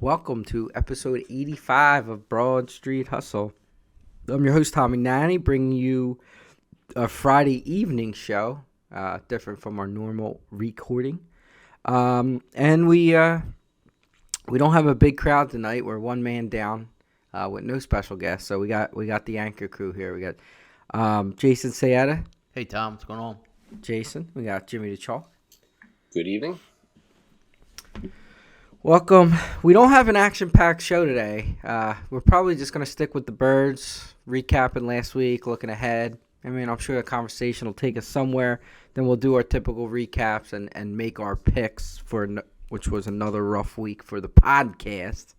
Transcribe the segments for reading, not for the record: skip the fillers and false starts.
Welcome to episode 85 of Broad Street Hustle. I'm your host, Tommy Nanny, bringing you a Friday evening show, different from our normal recording. And we don't have a big crowd tonight. We're one man down with no special guests. So we got the anchor crew here. We got Jason Sayetta. Hey, Tom, what's going on? Jason. We got Jimmy the Chalk. Good evening. Welcome. We don't have an action-packed show today. We're probably just going to stick with the birds, recapping last week, looking ahead. I mean, I'm sure the conversation will take us somewhere. Then we'll do our typical recaps and make our picks, which was another rough week for the podcast,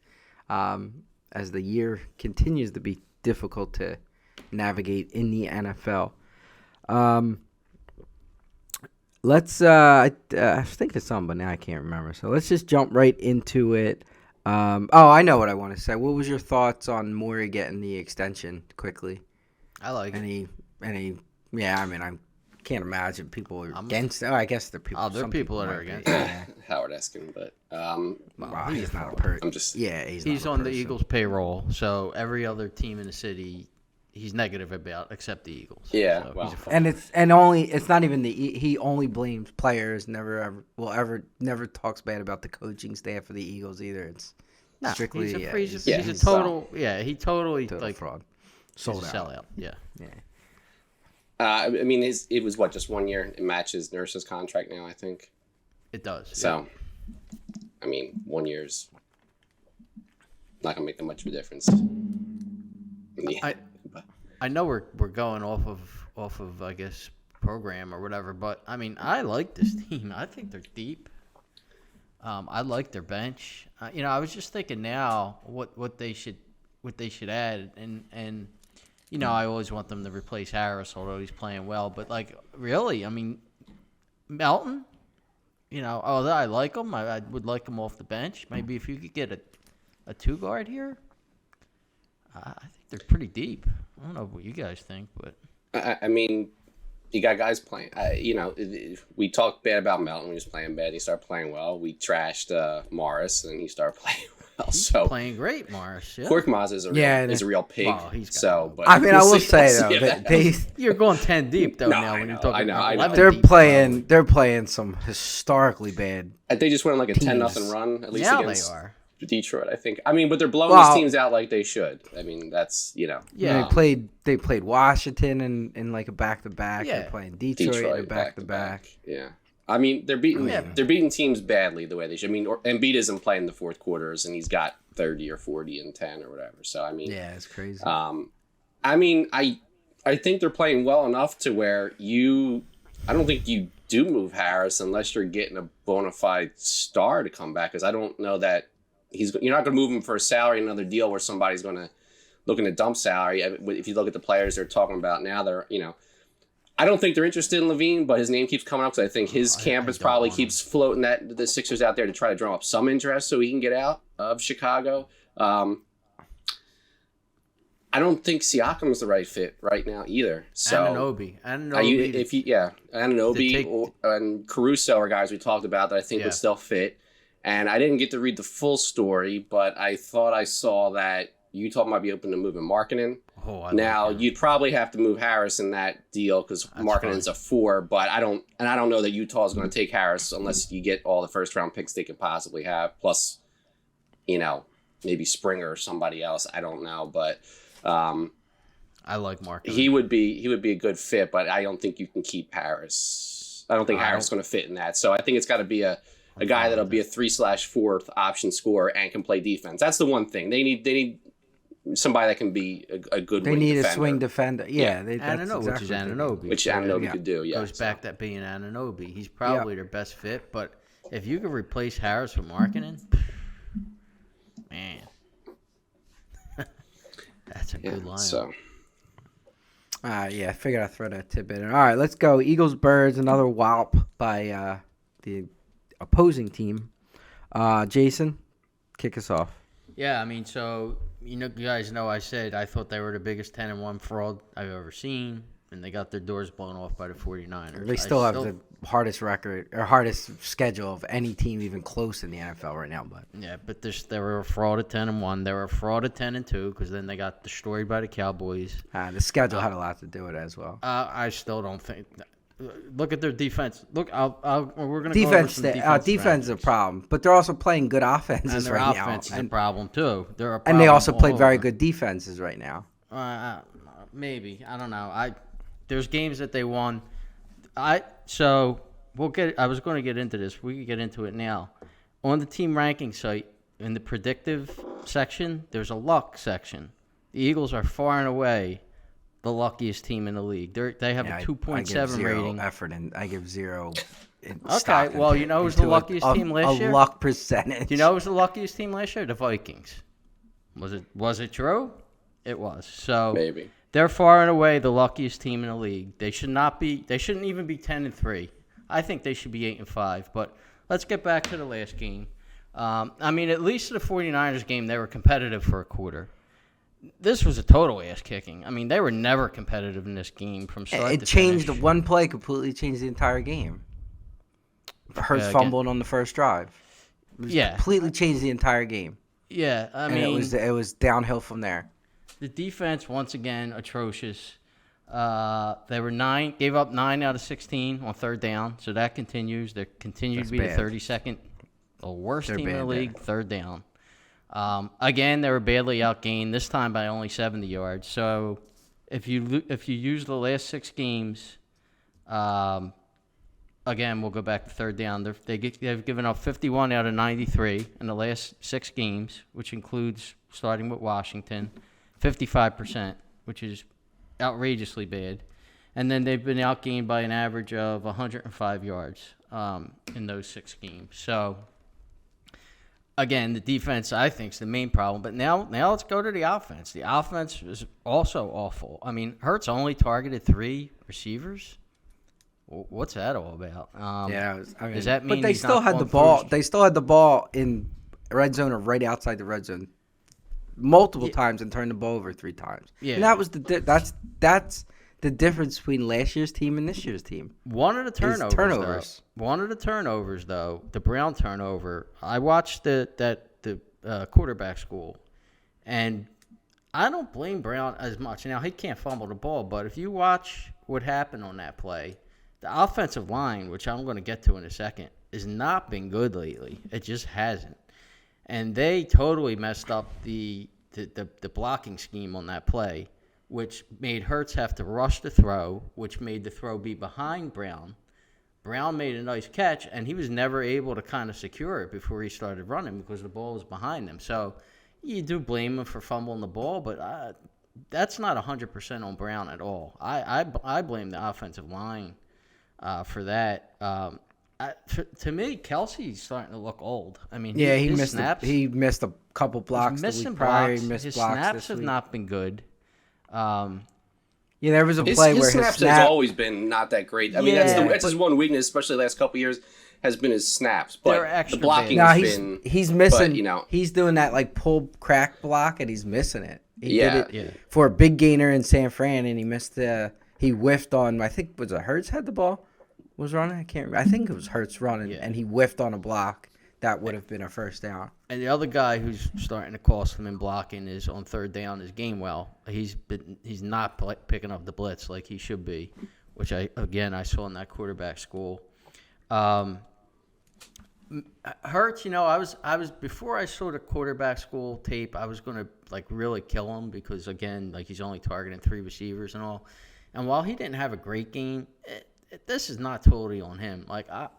as the year continues to be difficult to navigate in the NFL. I think it's something, but now I can't remember. So let's just jump right into it. I know what I want to say. What was your thoughts on Morey getting the extension quickly? I like it. Yeah, I mean, I can't imagine people are against it. Oh, I guess there are people. There are people that are against it. Howard Eskin, but well, he's not a person. He's on the Eagles payroll, so every other team in the city he's negative about, except the Eagles. Yeah, so well, it's not even he only blames players. Never talks bad about the coaching staff of the Eagles either. It's strictly he's a total fraud. Sold out. Sellout. Yeah. I mean, it was just 1 year. It matches Nurse's contract now, I think. It does. So, I mean, 1 year's not gonna make that much of a difference. Yeah. I know we're going off of I guess program or whatever, but I mean I like this team. I think they're deep. I like their bench. I was just thinking now what they should add, and I always want them to replace Harris, although he's playing well. But really, I mean, Melton. Although I like him, I would like him off the bench. Maybe if you could get a two guard here. I think they're pretty deep. I don't know what you guys think, but I mean, you got guys playing. We talked bad about Melton when he was playing bad. He started playing well. We trashed Morris, and he started playing well. He's playing great, Morris. Yeah. Korkmaz is a real pig. Well, but I mean, I will say though, you're going 10 deep though now when you're talking about 11 they're deep. They're playing some historically bad. They just went on a teams. 10-0 run at least now against they are. Detroit, I think. I mean, but they're blowing these teams out like they should. I mean, that's Yeah, they played Washington in like a back-to-back. Yeah. They're playing Detroit in a back-to-back. Yeah. I mean, they're beating teams badly the way they should. I mean, Embiid isn't playing the fourth quarters, and he's got 30 or 40 and 10 or whatever. So, I mean... Yeah, it's crazy. I mean, I think they're playing well enough to where I don't think you do move Harris unless you're getting a bona fide star to come back, because I don't know that you're not going to move him for a salary, another deal where somebody's going to looking to dump salary. If you look at the players they're talking about now, I don't think they're interested in Levine, but his name keeps coming up because I think his campus probably keeps floating the Sixers out there to try to drum up some interest so he can get out of Chicago. I don't think Siakam's the right fit right now either. So Anunoby, Anunoby and Caruso are guys we talked about that I think would still fit. And I didn't get to read the full story, but I thought I saw that Utah might be open to moving Markkanen. Now you'd probably have to move Harris in that deal because Markkanen's a 4. But I don't know that Utah is going to take Harris unless you get all the first round picks they could possibly have. Plus, maybe Springer or somebody else. I don't know, but I like Markkanen. He would be a good fit, but I don't think you can keep Harris. I don't think Harris is going to fit in that. So I think it's got to be a guy that'll be a 3/4 option scorer and can play defense. That's the one thing they need. Somebody that can be a good. They need a swing defender. Yeah, Anunoby, which Anunoby could do. Yeah, goes back to being Anunoby. He's probably their best fit. But if you could replace Harris with Markkanen, man, that's a good line. So. I figured I'd throw that tidbit in. All right, let's go. Eagles Birds, another wallop by the opposing team. Jason, kick us off. Yeah, I mean, so you guys know I said I thought they were the biggest 10-1 fraud I've ever seen. and they got their doors blown off by the 49ers. They still have the hardest record or hardest schedule of any team even close in the NFL right now. But yeah, but they were a fraud at 10-1. They were a fraud at 10-2 because then they got destroyed by the Cowboys. the schedule had a lot to do with it as well. I still don't think. Look at their defense. Look, we're going to Defense, go over some defense is a problem, but they're also playing good and offenses their right now. offense is a problem too. They're a And they problem also all played very over. good defenses right now. Maybe, I don't know. There's games that they won. So we'll get. I was going to get into this. We could get into it now. On the team ranking site, in the predictive section, there's a luck section. The Eagles are far and away the luckiest team in the league. They have a 2.7 rating. Effort and I give zero. Okay, well, you know who's the luckiest team last year? A luck percentage. Do you know who's the luckiest team last year? The Vikings. Was it true? It was. So Maybe. they're far and away the luckiest team in the league. They shouldn't even be 10-3. I think they should be 8-5. But let's get back to the last game. At least the 49ers game, they were competitive for a quarter. This was a total ass kicking. They were never competitive in this game from start to It changed. finish. One play completely changed the entire game. Hurts fumbled on the first drive. Completely changed the entire game. Yeah, it was downhill from there. The defense, once again, atrocious. They gave up 9 out of 16 on third down, so that continues. They continue to be bad. the 32nd, the worst team in the bad, league, third down. Again, they were badly outgained, this time by only 70 yards. So if you use the last 6 games, again, we'll go back to third down. They've given up 51 out of 93 in the last 6 games, which includes, starting with Washington, 55%, which is outrageously bad. And then they've been outgained by an average of 105 yards in those 6 games. So, again, the defense, I think, is the main problem. But now let's go to the offense. The offense is also awful. Hurts only targeted 3 receivers. What's that all about? Does that mean? But they still had the ball. They still had the ball in red zone or right outside the red zone multiple times and turned the ball over 3 times. Yeah, and that was that's the difference between last year's team and this year's team. One of the turnovers. Though, the Brown turnover. I watched the quarterback school, and I don't blame Brown as much. Now, he can't fumble the ball, but if you watch what happened on that play, the offensive line, which I'm going to get to in a second, has not been good lately. It just hasn't. And they totally messed up the blocking scheme on that play, which made Hurts have to rush the throw, which made the throw be behind Brown. Brown made a nice catch, and he was never able to kind of secure it before he started running because the ball was behind him. So you do blame him for fumbling the ball, but that's not 100% on Brown at all. I blame the offensive line for that. To me, Kelsey's starting to look old. He missed a couple blocks. He's missing blocks. His snaps have not been good. There was a play his where snaps has always been not that great. That's his one weakness, especially the last couple of years, has been his snaps. But the blocking has been. He's missing. But, he's doing that like pull crack block, and he's missing it. He did it for a big gainer in San Fran, and he missed he whiffed on. I think was it Hurts had the ball. Was running? I can't remember. I think it was Hurts running, and he whiffed on a block. That would have been a first down. And the other guy who's starting to cost him in blocking is on third down is Gainwell. He's not picking up the blitz like he should be, which I saw in that quarterback school. Hurts, I was before I saw the quarterback school tape, I was gonna really kill him because again, he's only targeting 3 receivers and all. And while he didn't have a great game, this is not totally on him.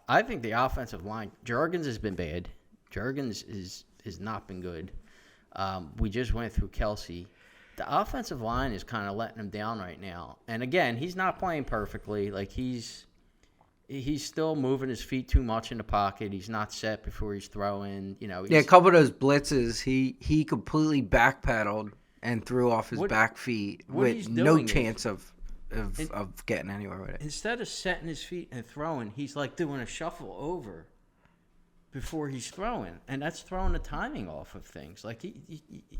I think the offensive line, Juergens has been bad. Juergens has not been good. We just went through Kelsey. The offensive line is kind of letting him down right now. And again, he's not playing perfectly. He's still moving his feet too much in the pocket. He's not set before he's throwing. A couple of those blitzes, he completely backpedaled and threw off his back feet with no chance of getting anywhere with it. Instead of setting his feet and throwing, he's doing a shuffle over before he's throwing, and that's throwing the timing off of things.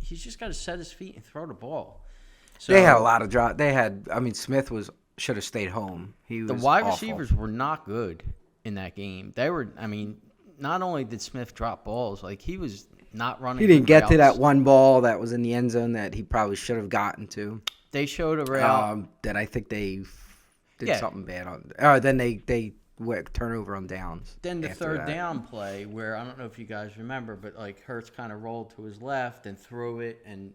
He's just got to set his feet and throw the ball. So they had a lot of drop. Smith was should have stayed home. He was The wide awful. receivers were not good in that game. They were. I mean, not only did Smith drop balls, like he was not running. He didn't good get to that routes. one ball that was in the end zone that he probably should have gotten to. They showed a route. That I think they did Yeah. something bad on. Then they went turnover on downs. Then the after third that. down play where I don't know if you guys remember, but like Hurts kind of rolled to his left and threw it, and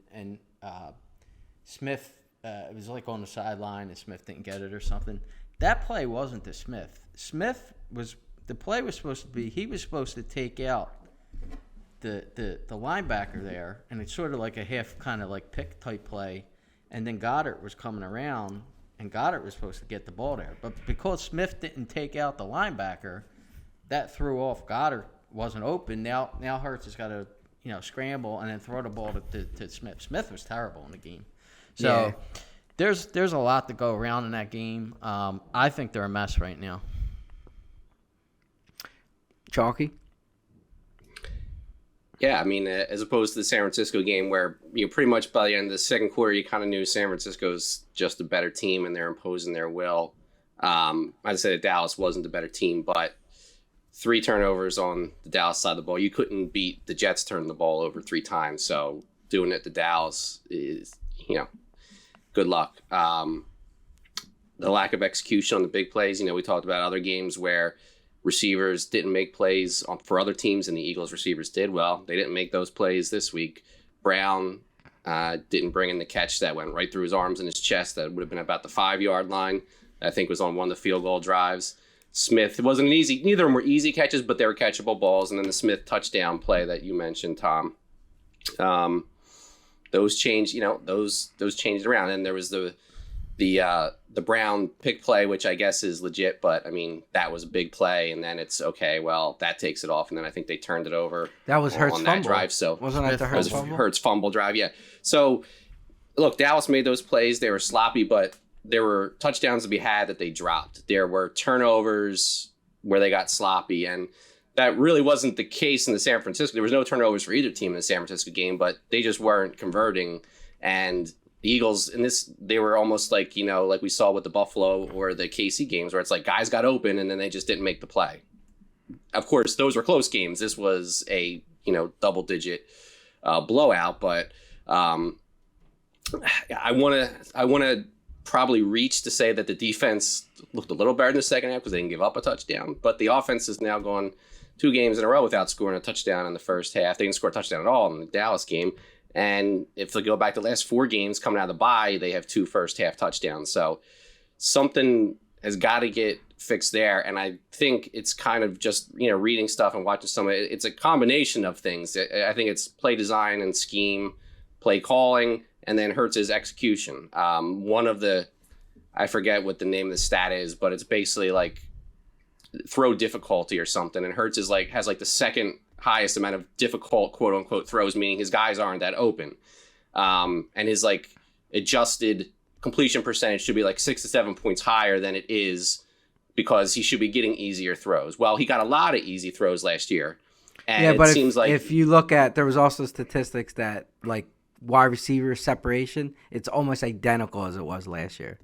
Smith it was like on the sideline, and Smith didn't get it or something. That play wasn't to Smith. The play was supposed to be he was supposed to take out the linebacker there, and it's sort of like a half kind of like pick type play, and then Goddard was coming around. And Goddard was supposed to get the ball there. But because Smith didn't take out the linebacker, that threw off Goddard wasn't open. Now Hurts has got to, scramble and then throw the ball to Smith. Smith was terrible in the game. So there's a lot to go around in that game. I think they're a mess right now. Chalky. Yeah, I mean, as opposed to the San Francisco game where pretty much by the end of the second quarter, you kind of knew San Francisco's just a better team and they're imposing their will. I'd say that Dallas wasn't the better team, but 3 turnovers on the Dallas side of the ball. You couldn't beat the Jets turning the ball over 3 times, so doing it to Dallas is, good luck. The lack of execution on the big plays, we talked about other games where receivers didn't make plays for other teams, and the Eagles receivers did. Well, they didn't make those plays this week. Brown didn't bring in the catch that went right through his arms and his chest. That would have been about the 5-yard line. I think was on one of the field goal drives. Smith, it wasn't an easy. Neither of them were easy catches, but they were catchable balls. And then the Smith touchdown play that you mentioned, Tom. Those changed. Those changed around. And there was the Brown pick play, which I guess is legit, but I mean that was a big play, and then it's okay. Well, that takes it off, and then I think they turned it over. That was Hurts on fumble. that drive. So wasn't that the Hurts fumble? Hurts fumble drive, yeah. So look, Dallas made those plays. They were sloppy, but there were touchdowns to be had that they dropped. There were turnovers where they got sloppy, and that really wasn't the case in the San Francisco. There was no turnovers for either team in the San Francisco game, but they just weren't converting. And the Eagles in this, they were almost like, like we saw with the Buffalo or the KC games where it's like guys got open and then they just didn't make the play. Of course, those were close games. This was a, double-digit blowout, but I want to probably reach to say that the defense looked a little better in the second half because they didn't give up a touchdown, but the offense has now gone 2 games in a row without scoring a touchdown in the first half. They didn't score a touchdown at all in the Dallas game. And if they go back to the last 4 games coming out of the bye, they have 2 first-half touchdowns. So something has got to get fixed there. And I think it's kind of just, reading stuff and watching some of it. It's a combination of things. I think it's play design and scheme, play calling, and then Hurts' execution. One of the, I forget what the name of the stat is, but it's basically like throw difficulty or something. And Hurts is has the second highest amount of difficult quote unquote throws, meaning his guys aren't that open. And his adjusted completion percentage should be 6 to 7 points higher than it is because he should be getting easier throws. Well, he got a lot of easy throws last year. And but it seems if you look at, there was also statistics that wide receiver separation, it's almost identical as it was last year.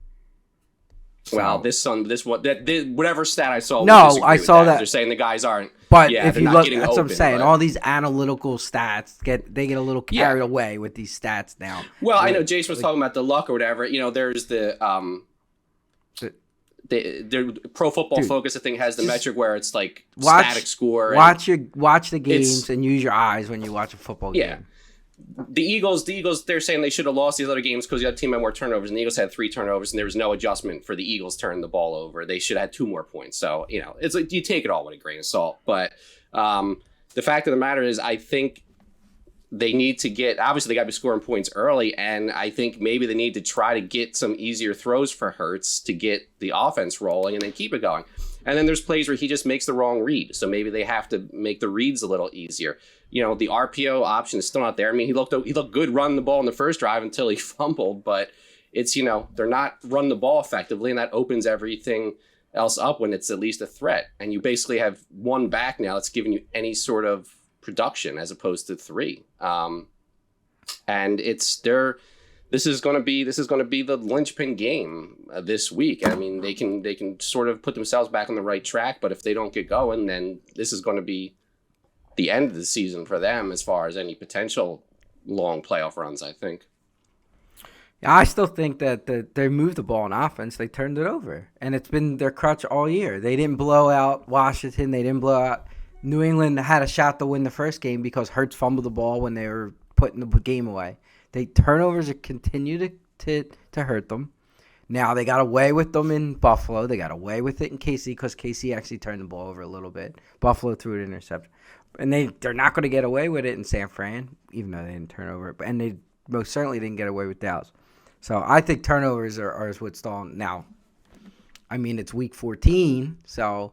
Well, whatever stat I saw. No, I saw that. They're saying the guys aren't. But yeah, if they're you not look, getting that's what I'm open, saying. but- All these analytical stats get a little carried away with these stats now. Well, I know Jason was talking about the luck or whatever. There's the Pro Football Focus, I think, has the metric where it's static score. Watch the games and use your eyes when you watch a football game. Yeah. The Eagles, they're saying they should have lost these other games because the other team had more turnovers, and the Eagles had 3 turnovers, and there was no adjustment for the Eagles turning the ball over. They should have had 2 more points. So, it's you take it all with a grain of salt. But the fact of the matter is, I think they need to obviously they got to be scoring points early, and I think maybe they need to try to get some easier throws for Hurts to get the offense rolling and then keep it going. And then there's plays where he just makes the wrong read. So maybe they have to make the reads a little easier. The RPO option is still not there. I mean, he looked good running the ball in the first drive until he fumbled, but it's, they're not running the ball effectively, and that opens everything else up when it's at least a threat. And you basically have one back now that's giving you any sort of production as opposed to 3. And it's they're this is going to be the linchpin game this week. I mean, they can sort of put themselves back on the right track, but if they don't get going, then this is going to be the end of the season for them as far as any potential long playoff runs, I think. Yeah, I still think that they moved the ball on offense. They turned it over, and it's been their crutch all year. They didn't blow out Washington. They didn't blow out New England. Had a shot to win the first game because Hurts fumbled the ball when they were putting the game away. Turnovers continue to hurt them. Now they got away with them in Buffalo. They got away with it in KC because KC actually turned the ball over a little bit. Buffalo threw an interception. And they're not going to get away with it in San Fran, even though they didn't turn over. And they most certainly didn't get away with Dallas. So I think turnovers are what's stalling. Now, I mean, it's week 14, so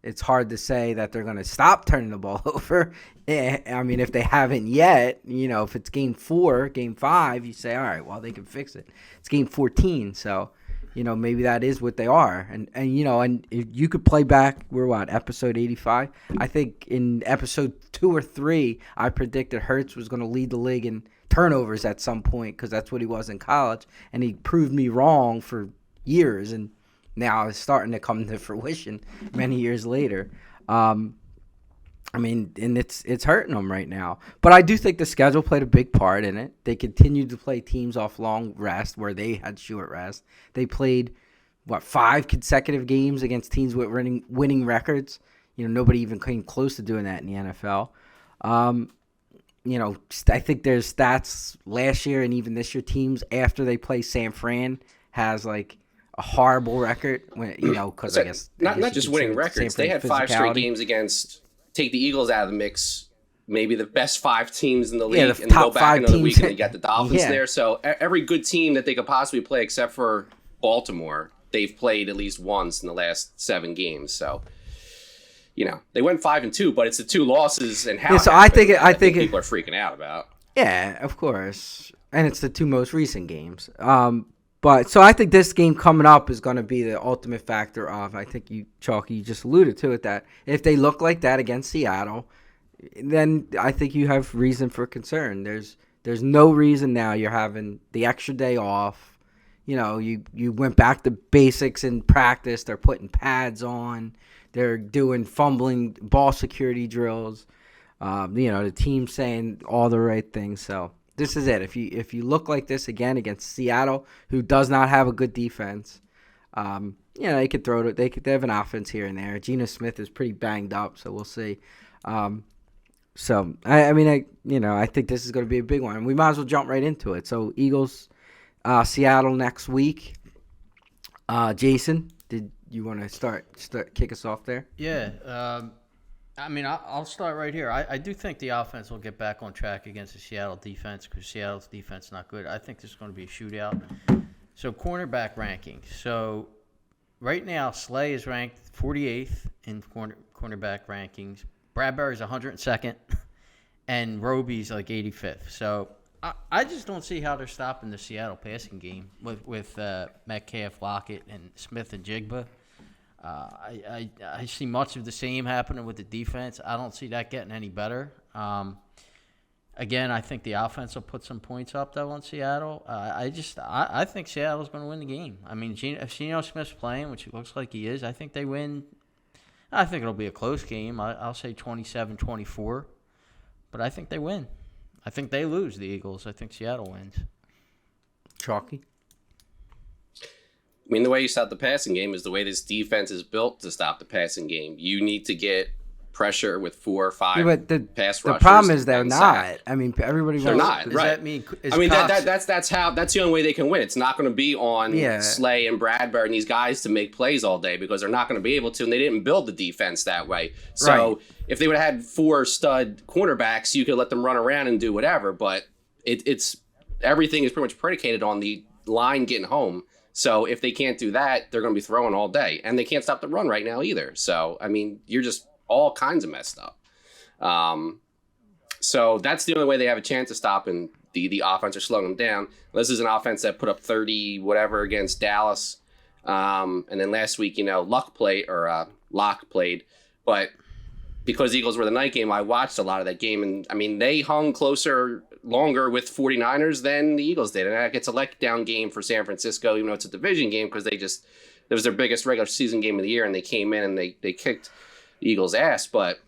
it's hard to say that they're going to stop turning the ball over. I mean, if they haven't yet, if it's game 4, game 5, you say, all right, well, they can fix it. It's game 14, so, maybe that is what they are. And if you could play back, we're episode 85? I think in episode 2 or 3, I predicted Hurts was going to lead the league in turnovers at some point because that's what he was in college, and he proved me wrong for years, and now it's starting to come to fruition many years later. I mean, and it's hurting them right now. But I do think the schedule played a big part in it. They continued to play teams off long rest where they had short rest. They played, 5 consecutive games against teams with winning records. Nobody even came close to doing that in the NFL. I think there's stats last year and even this year, teams after they play San Fran has a horrible record because I guess not just winning records. They had 5 straight games against, take the Eagles out of the mix, maybe the best 5 teams in the league, and go back another week and they got the Dolphins there. So every good team that they could possibly play except for Baltimore, they've played at least once in the last 7 games. So they went 5-2, but it's the 2 losses and how. Yeah, so I think people are freaking out about. Yeah, of course, and it's the 2 most recent games. But so I think this game coming up is going to be the ultimate factor of. I think you just alluded to it, that if they look like that against Seattle, then I think you have reason for concern. There's no reason now you're having the extra day off. You went back to basics in practice. They're putting pads on. They're doing fumbling ball security drills. The team saying all the right things. So this is it. If you look like this again against Seattle, who does not have a good defense, they could throw it. They have an offense here and there. Geno Smith is pretty banged up, so we'll see. So I think this is going to be a big one. We might as well jump right into it. So Eagles, Seattle next week. Jason, did you want to start kick us off there? Yeah. I'll start right here. I do think the offense will get back on track against the Seattle defense because Seattle's defense is not good. I think this is going to be a shootout. So cornerback rankings. So right now, Slay is ranked 48th in cornerback rankings. Bradbury's 102nd, and Roby's 85th. So I just don't see how they're stopping the Seattle passing game with Metcalf, Lockett, and Smith and Jigba. I see much of the same happening with the defense. I don't see that getting any better. Again, I think the offense will put some points up, though, on Seattle. I think Seattle's going to win the game. I mean, if Geno Smith's playing, which it looks like he is, I think they win. I think it'll be a close game. I'll say 27-24. But I think they win. I think they lose, the Eagles. I think Seattle wins. Chalky? I mean, the way you stop the passing game is the way this defense is built to stop the passing game. You need to get pressure with 4 or 5 pass rushers. The problem is they're not. I mean, everybody. They're not. Does right. that mean? That's the only way they can win. It's not going to be on Slay and Bradbury and these guys to make plays all day because they're not going to be able to, and they didn't build the defense that way. So if they would have had 4 stud cornerbacks, you could let them run around and do whatever. But it's everything is pretty much predicated on the line getting home. So if they can't do that, they're going to be throwing all day, and they can't stop the run right now either. So I mean, you're just all kinds of messed up. So that's the only way they have a chance of stopping the offense or slowing them down. This is an offense that put up 30 whatever against Dallas, and then last week, Locke played, but because the Eagles were the night game, I watched a lot of that game, and I mean they hung closer longer with 49ers than the Eagles did. And it's a letdown game for San Francisco, even though it's a division game, because it was their biggest regular season game of the year, and they came in and they kicked the Eagles' ass. But,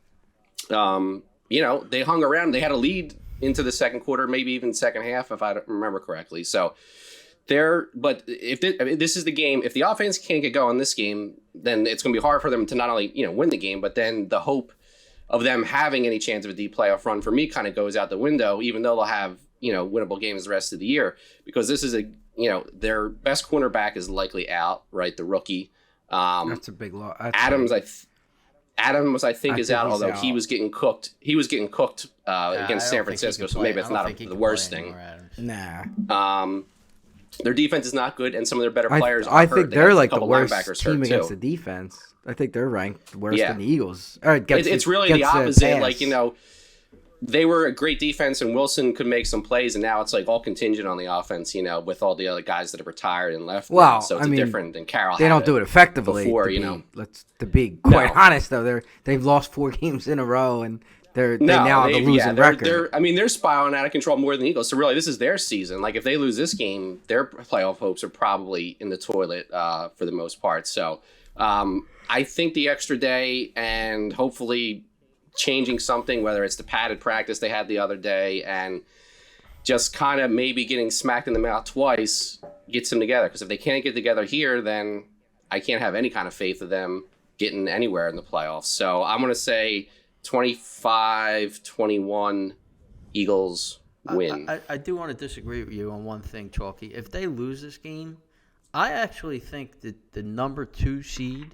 they hung around. They had a lead into the second quarter, maybe even second half, if I remember correctly. So but this is the game. If the offense can't get going in this game, then it's going to be hard for them to not only, win the game, but then the hope of them having any chance of a deep playoff run for me kind of goes out the window, even though they'll have, winnable games the rest of the year, because this is their best cornerback is likely out, right? The rookie. That's a big loss. Adams, I think is out, although he was getting cooked. He was getting cooked against San Francisco, so maybe it's not the worst thing. Nah. Their defense is not good, and some of their better players are I hurt. think they're like the worst linebackers team against too. the defense. I think they're ranked worse than the Eagles. Or It's really the opposite. Like, they were a great defense, and Wilson could make some plays, and now it's like all contingent on the offense, with all the other guys that have retired and left. Well, so it's different than Carroll. They don't do it effectively. Before, to be quite honest, though, they've lost 4 games in a row, and they now have the losing record. They're spiraling out of control more than the Eagles. So really, this is their season. Like, if they lose this game, their playoff hopes are probably in the toilet for the most part. So I think the extra day and hopefully changing something, whether it's the padded practice they had the other day and just kind of maybe getting smacked in the mouth twice, gets them together. Because if they can't get together here, then I can't have any kind of faith of them getting anywhere in the playoffs. So I'm going to say 25-21 Eagles win. I do want to disagree with you on one thing, Chalky. If they lose this game, I actually think that the number 2 seed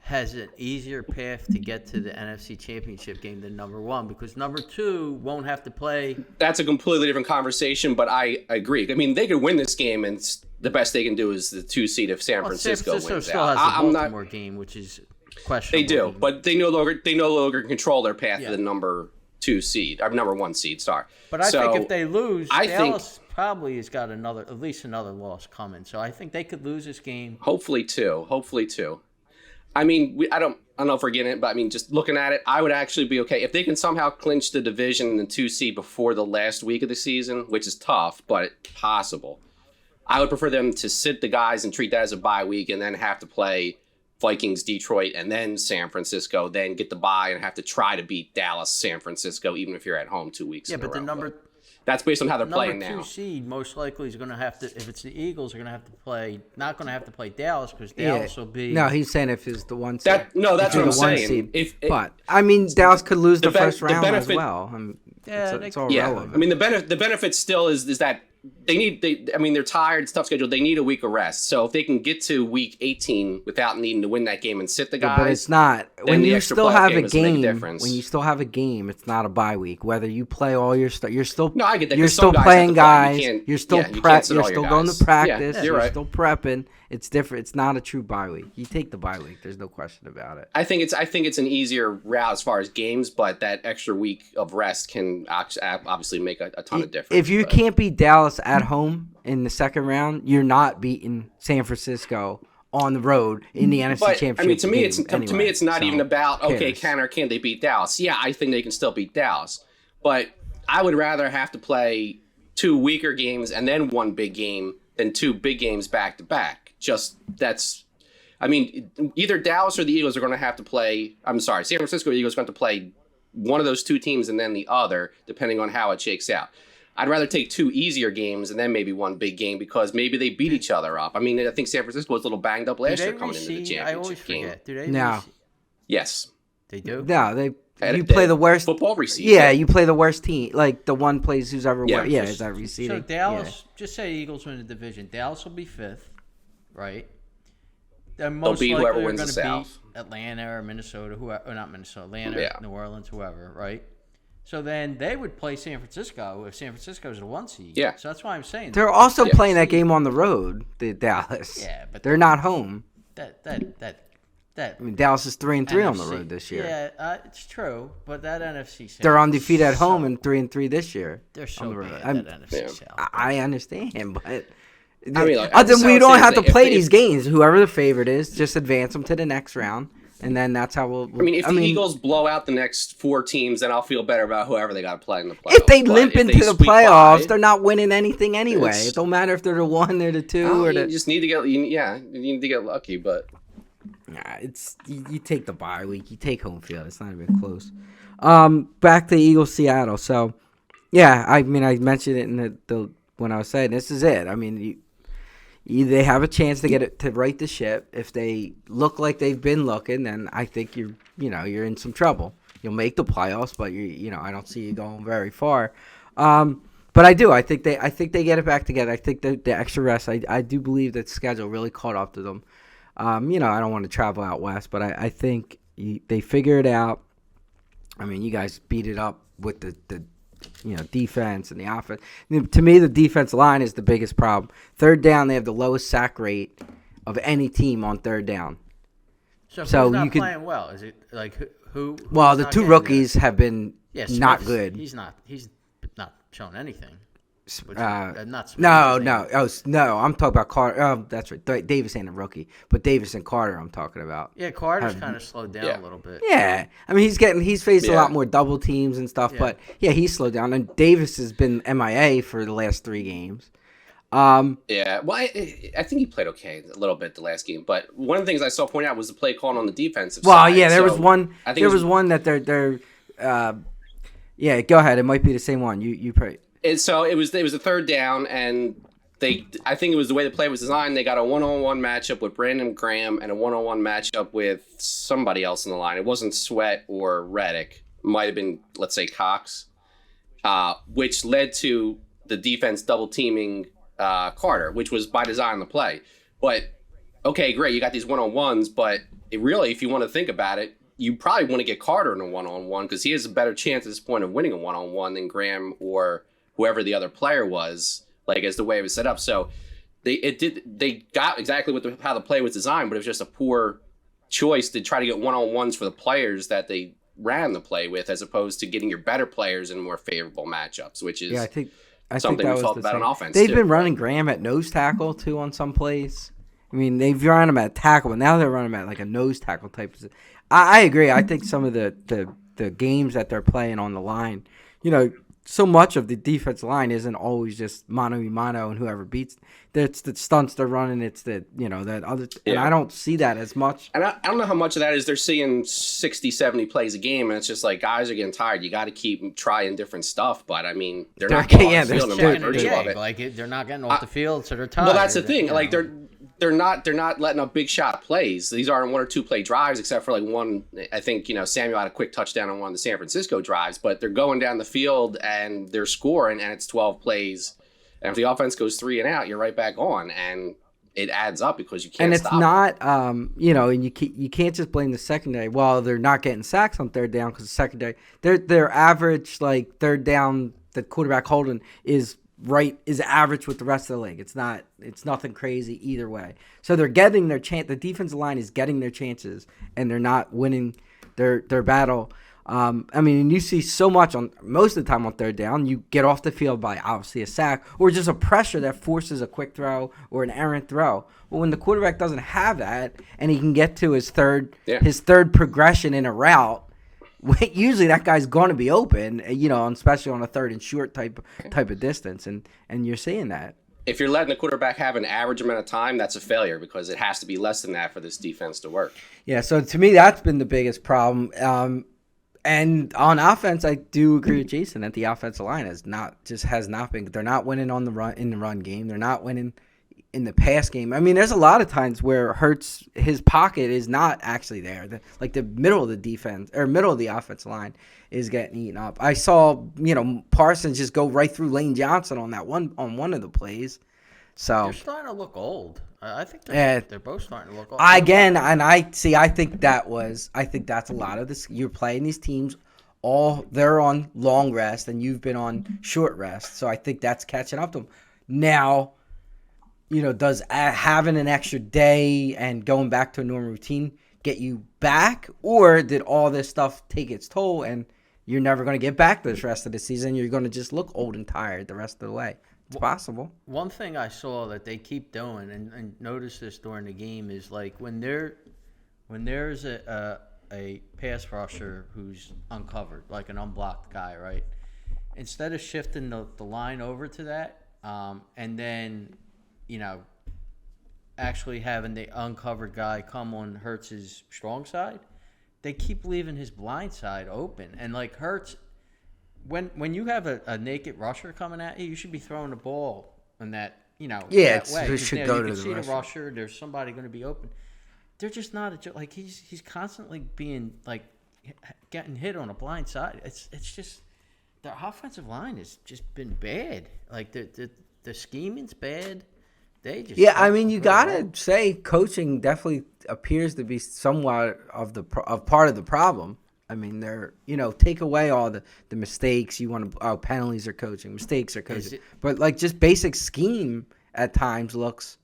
has an easier path to get to the NFC Championship game than number 1, because number 2 won't have to play. That's a completely different conversation, but I agree. I mean, they could win this game, and the best they can do is the 2 seed if San Francisco wins still out. has the Baltimore game, which is questionable. They do, but they no longer control their path to the number 2 seed, or number 1 seed. Sorry, but I think if they lose, Dallas probably has got at least another loss coming. So I think they could lose this game. Hopefully two. I mean, I don't know if we're getting it, but I mean, just looking at it, I would actually be okay if they can somehow clinch the division and the 2 seed before the last week of the season, which is tough, but possible. I would prefer them to sit the guys and treat that as a bye week, and then have to play Vikings, Detroit, and then San Francisco, then get the bye and have to try to beat Dallas, San Francisco, even if you're at home 2 weeks. Yeah, but the number. That's based on how they're playing now. Number 2 seed most likely is going to have to, if it's the Eagles, are going to have to play, not going to have to play Dallas, because Dallas will be. No, he's saying if it's the 1 seed. That's what I'm saying. But I mean, Dallas could lose the first round as well. It's all relevant. I mean, the benefit still is that they're tired, it's a tough schedule. They need a week of rest. So if they can get to week 18 without needing to win that game and sit the guys, but it's not when you still have a game. When you still have a game, it's not a bye week. Whether you play all your stuff, you're still I get that. You're still playing guys. You're still You're still going to practice. Yeah, you're still prepping. It's different. It's not a true bye week. You take the bye week. There's no question about it. I think it's an easier route as far as games, but that extra week of rest can obviously make a ton of difference. If you can't beat Dallas at home in the second round, you're not beating San Francisco on the road in the NFC Championship. I mean, to me, it's not even about can or can't they beat Dallas? Yeah, I think they can still beat Dallas, but I would rather have to play 2 weaker games and then 1 big game than 2 big games back to back. Either Dallas or the Eagles are going to have to play. I'm sorry, San Francisco or the Eagles are going to play one of those 2 teams and then the other, depending on how it shakes out. I'd rather take 2 easier games and then maybe 1 big game, because maybe they beat each other up. I mean, I think San Francisco was a little banged up last year coming into the championship I always forget. game. Do they? No. Yes. They do? No, you play the worst football receive. Yeah, you play the worst team. Like the one plays who's ever is that receding. So Dallas, just say Eagles win the division. Dallas will be 5th, right? They're most likely whoever wins the beat South. Atlanta or Minnesota, or not Minnesota, Atlanta, New Orleans, whoever, right? So then they would play San Francisco if San Francisco's the 1 seed. Yeah. So that's why I'm saying they're also playing that game on the road, the Dallas. Yeah, but they're not home. I mean, Dallas is 3-3 on the road this year. Yeah, it's true, but that NFC South. They're undefeated at home and 3-3 this year. They're so bad, that NFC South. I understand, but I mean, we don't have to play these games. Whoever the favorite is, just advance them to the next round. and then that's how we'll. I mean, if the Eagles blow out the next 4 teams, then I'll feel better about whoever they got to play in the playoffs. If they limp into the playoffs, by, they're not winning anything anyway. It don't matter if they're the 1 or the 2 or the. You just need to get, you need to get lucky, but. Nah, it's you take the bye week, you take home field. It's not even close. Back to Eagles Seattle. So, yeah, I mean, I mentioned it in the when I was saying this is it. I mean, they have a chance to get it to right the ship. If they look like they've been looking, then I think you're in some trouble. You'll make the playoffs, but I don't see you going very far. But I do. I think they get it back together. I think the extra rest. I do believe that schedule really caught up to them. I don't want to travel out west, but I think they figure it out. I mean, you guys beat it up with the defense and the offense. To me, the defense line is the biggest problem. Third down, they have the lowest sack rate of any team on third down. So who's not playing well? Is it like who? Well, the 2 rookies have been not good. He's not showing anything. No. No. I'm talking about Carter. Oh, that's right. Davis ain't a rookie, but Davis and Carter I'm talking about. Yeah, Carter's kind of slowed down a little bit. Yeah, I mean he's faced a lot more double teams and stuff, but he's slowed down. And Davis has been MIA for the last 3 games. Well, I think he played okay a little bit the last game, but one of the things I saw point out was the play call on the defensive side. Well, yeah, there was one. There was one that they're. Yeah, go ahead. It might be the same one. You probably. So it was a third down, and I think it was the way the play was designed. They got a 1-on-1 matchup with Brandon Graham and a 1-on-1 matchup with somebody else in the line. It wasn't Sweat or Reddick. It might have been, let's say, Cox, which led to the defense double teaming Carter, which was by design in the play. But okay, great, you got these 1-on-1s, but really, if you want to think about it, you probably want to get Carter in a 1-on-1 because he has a better chance at this point of winning a 1-on-1 than Graham or whoever the other player was, like as the way it was set up. So they got exactly how the play was designed, but it was just a poor choice to try to get 1-on-1s for the players that they ran the play with, as opposed to getting your better players in more favorable matchups, which is something we talked about on offense. They've been running Graham at nose tackle too on some plays. I mean, they've run him at tackle, but now they're running him at like a nose tackle type. I agree. I think some of the games that they're playing on the line, so much of the defense line isn't always just mano-a-mano and whoever beats. It's the stunts they're running. It's that other. Yeah. And I don't see that as much. And I don't know how much of that is they're seeing 60, 70 plays a game, and it's just like guys are getting tired. You got to keep trying different stuff. But I mean, they're not getting off the field and of it. Like they're not getting off the field, so they're tired. Well, that's the thing. Like they're not letting up big shot plays. These aren't 1 or 2 play drives, except for like one. I think Samuel had a quick touchdown on one of the San Francisco drives, but they're going down the field and they're scoring, and it's 12 plays. And if the offense goes 3 and out, you're right back on, and it adds up because you can't. And it's stop not, and you can't just blame the secondary. Well, they're not getting sacks on third down because the secondary, their average like third down, the quarterback holding is average with the rest of the league. It's nothing crazy either way. So they're getting their chance. The defensive line is getting their chances, and they're not winning their battle. I mean, you see so much on most of the time on third down, you get off the field by obviously a sack or just a pressure that forces a quick throw or an errant throw. Well, when the quarterback doesn't have that and he can get to his third progression in a route, usually that guy's going to be open, especially on a third and short type of distance, and you're seeing that. If you're letting the quarterback have an average amount of time, that's a failure because it has to be less than that for this defense to work. Yeah, so to me, that's been the biggest problem. And on offense, I do agree with Jason that the offensive line has not been. They're not winning in the run game. They're not winning in the pass game. I mean, there's a lot of times where Hurts, his pocket is not actually there. The middle of the defense or middle of the offensive line is getting eaten up. I saw Parsons just go right through Lane Johnson on one of the plays. So they're starting to look old. I think they're both starting to look old. I think that's a lot of this. You're playing these teams, they're on long rest, and you've been on short rest. So I think that's catching up to them. Now, does having an extra day and going back to a normal routine get you back, or did all this stuff take its toll and you're never going to get back this rest of the season? You're going to just look old and tired the rest of the way. It's possible. One thing I saw that they keep doing, and notice this during the game, is like when they're when there's a pass rusher who's uncovered, like an unblocked guy, right? Instead of shifting the line over to that, and then, actually having the uncovered guy come on Hurts's strong side, they keep leaving his blind side open. And like Hurts, when you have a naked rusher coming at you, you should be throwing the ball in that, that way. It should go to the rusher. You can see the rusher. There's somebody going to be open. They're just not like he's constantly being like getting hit on a blind side. It's just their offensive line has just been bad. Like the scheming's bad. They just you gotta say coaching definitely appears to be somewhat of part of the problem. I mean, they're take away all the mistakes. You want to penalties are coaching, mistakes are coaching, but like just basic scheme at times looks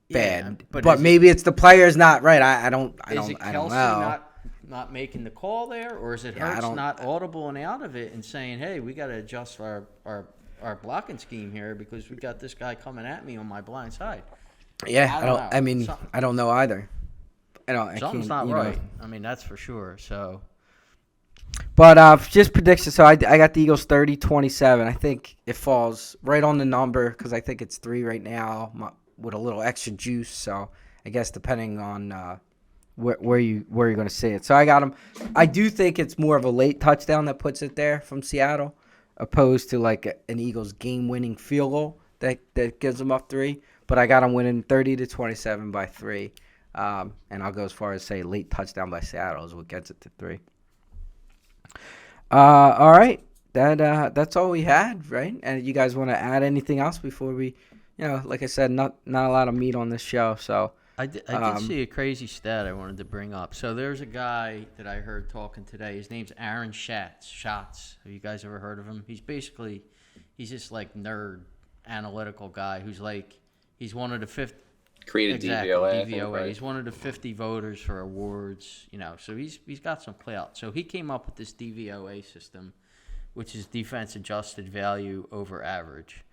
bad. But maybe it's the players not right. I don't know. Not making the call there, or is it Hurts not audible and out of it and saying, "Hey, we got to adjust our blocking scheme here because we got this guy coming at me on my blind side." Yeah, I don't know either. Something's not right. I mean, that's for sure. So, but just prediction. So I got the Eagles 30-27. I think it falls right on the number because I think it's 3 right now with a little extra juice. So I guess depending on where you're going to see it. So I got them. I do think it's more of a late touchdown that puts it there from Seattle, opposed to like an Eagles game-winning field goal that gives them up 3. But I got them winning 30-27 by 3. And I'll go as far as say late touchdown by Seattle is what gets it to 3. All right. That's all we had, right? And you guys want to add anything else before we, like I said, not a lot of meat on this show. So I did see a crazy stat I wanted to bring up. So there's a guy that I heard talking today. His name's Aaron Schatz. Have you guys ever heard of him? He's just like nerd analytical guy who's like he's one of the 50 created DVOA. DVOA. Right? He's one of the 50 voters for awards, so he's got some clout. So he came up with this DVOA system, which is defense adjusted value over average.